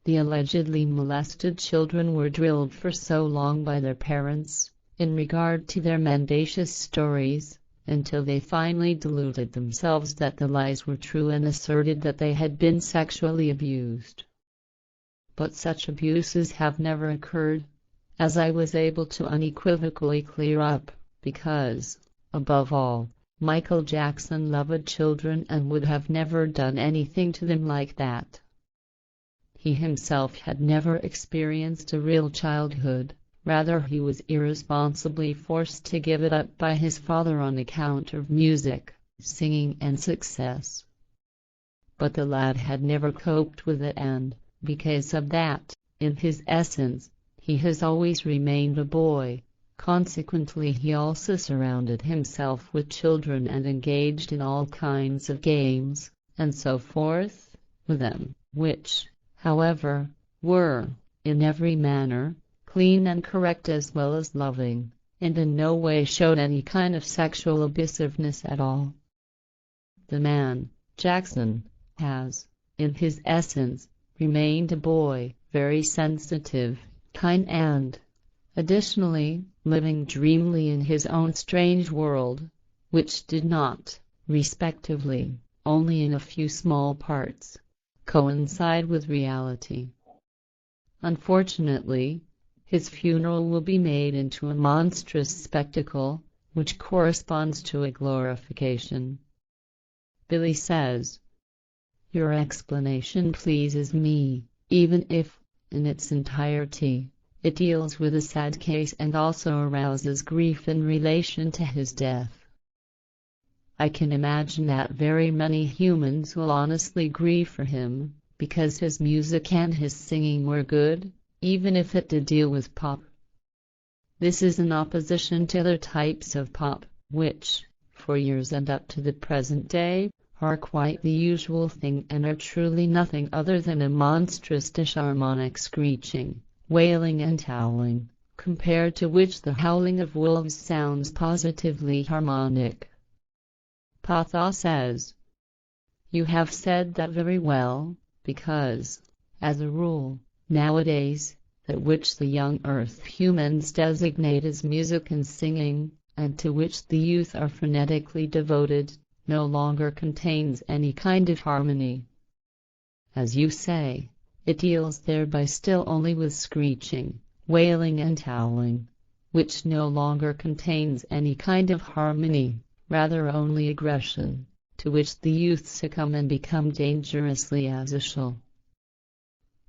the allegedly molested children were drilled for so long by their parents in regard to their mendacious stories, until they finally deluded themselves that the lies were true and asserted that they had been sexually abused. But such abuses have never occurred, as I was able to unequivocally clear up, because, above all, Michael Jackson loved children and would have never done anything to them like that. He himself had never experienced a real childhood, rather he was irresponsibly forced to give it up by his father on account of music, singing and success. But the lad had never coped with it and, because of that, in his essence, he has always remained a boy. Consequently he also surrounded himself with children and engaged in all kinds of games, and so forth, with them, which, however, were, in every manner, clean and correct as well as loving, and in no way showed any kind of sexual abusiveness at all. The man, Jackson, has, in his essence, remained a boy, very sensitive, kind and, additionally, living dreamily in his own strange world, which did not, respectively, only in a few small parts, coincide with reality. Unfortunately, his funeral will be made into a monstrous spectacle, which corresponds to a glorification. Billy says, "Your explanation pleases me, even if, in its entirety, it deals with a sad case and also arouses grief in relation to his death. I can imagine that very many humans will honestly grieve for him, because his music and his singing were good, even if it did deal with pop. This is in opposition to other types of pop, which, for years and up to the present day, are quite the usual thing and are truly nothing other than a monstrous dis-harmonic screeching, wailing and howling, compared to which the howling of wolves sounds positively harmonic." Ptaah says, "You have said that very well, because, as a rule, nowadays, that which the young earth humans designate as music and singing, and to which the youth are frenetically devoted, no longer contains any kind of harmony. As you say, it deals thereby still only with screeching, wailing and howling, which no longer contains any kind of harmony, rather only aggression, to which the youth succumb and become dangerously asocial.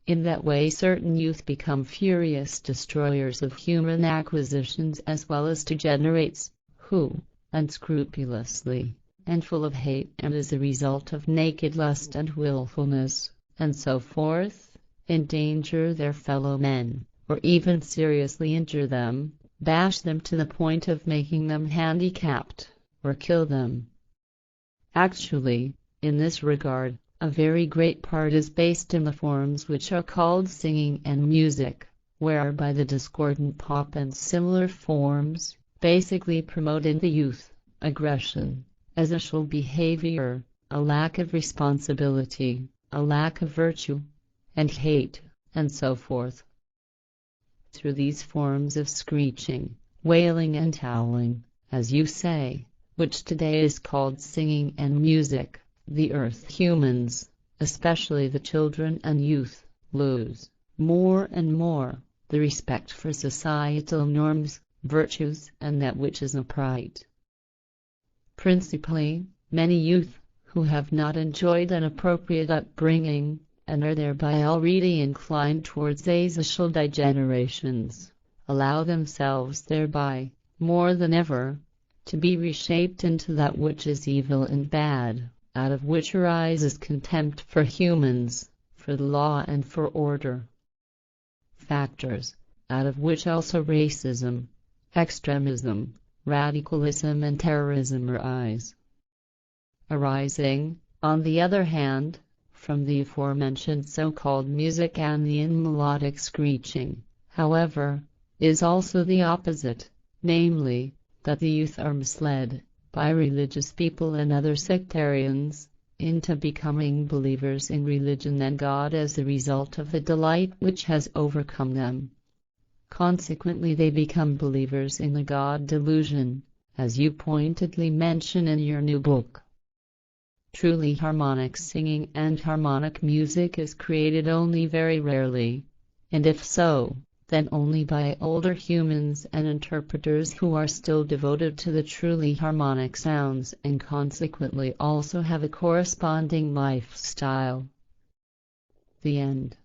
In that way certain youth become furious destroyers of human acquisitions as well as degenerates, who, unscrupulously, and full of hate and as a result of naked lust and willfulness, and so forth, endanger their fellow men, or even seriously injure them, bash them to the point of making them handicapped, or kill them. Actually, in this regard, a very great part is based in the forms which are called singing and music, whereby the discordant pop and similar forms basically promote in the youth aggression, asocial behavior, a lack of responsibility, a lack of virtue, and hate, and so forth. Through these forms of screeching, wailing and howling, as you say, which today is called singing and music, the earth humans, especially the children and youth, lose, more and more, the respect for societal norms, virtues, and that which is upright. Principally, many youth, who have not enjoyed an appropriate upbringing, and are thereby already inclined towards asocial degenerations, allow themselves thereby, more than ever, to be reshaped into that which is evil and bad, out of which arises contempt for humans, for the law and for order. Factors, out of which also racism, extremism, radicalism and terrorism arise. Arising, on the other hand, from the aforementioned so-called music and the melodic screeching, however, is also the opposite, namely, that the youth are misled, by religious people and other sectarians, into becoming believers in religion and God as the result of the delight which has overcome them. Consequently, they become believers in the God delusion, as you pointedly mention in your new book. Truly harmonic singing and harmonic music is created only very rarely, and if so, then only by older humans and interpreters who are still devoted to the truly harmonic sounds and consequently also have a corresponding lifestyle. The end.